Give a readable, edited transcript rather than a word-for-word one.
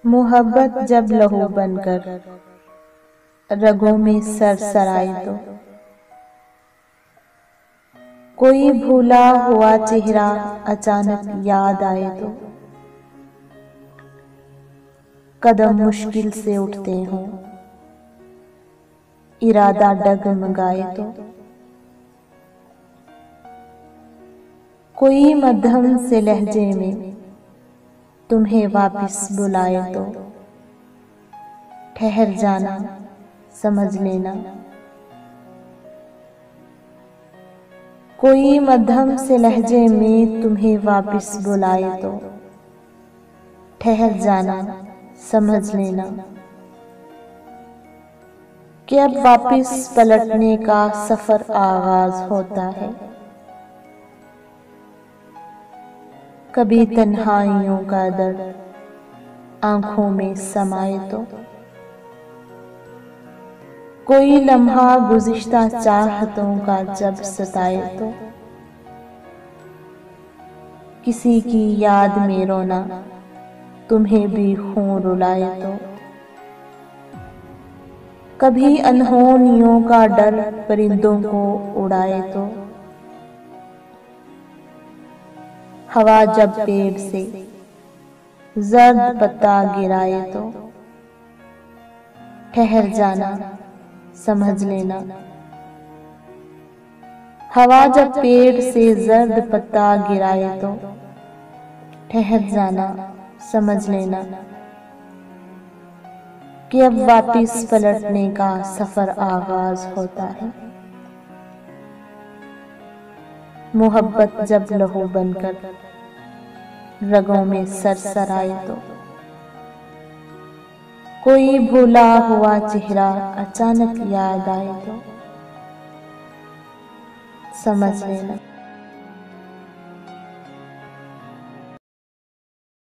मोहब्बत जब लहू बनकर रगों में सरसराए तो कोई भूला हुआ चेहरा अचानक याद आए तो कदम मुश्किल से उठते हों, इरादा डगमगाए तो कोई मध्यम से लहजे में तुम्हें वापस बुलाए तो ठहर जाना, समझ लेना। कोई मध्यम से लहजे में तुम्हें वापस बुलाए तो ठहर जाना, समझ लेना कि अब वापस पलटने का सफर आगाज होता है। कभी तन्हाइयों का दर्द आंखों में समाए तो कोई लम्हा गुज़िश्ता चाहतों का जब सताए तो किसी की याद में रोना तुम्हें भी खून रुलाए तो कभी अनहोनियों का डर परिंदों को उड़ाए तो हवा जब पेड़ से जर्द पत्ता गिराए तो ठहर जाना, समझ लेना। हवा जब पेड़ से जर्द पत्ता गिराए तो ठहर जाना, समझ लेना कि अब वापस पलटने का सफर आगाज होता है। मोहब्बत जब लहू बनकर रगों में सरसराए तो कोई भूला हुआ चेहरा अचानक याद आए तो समझ लेना।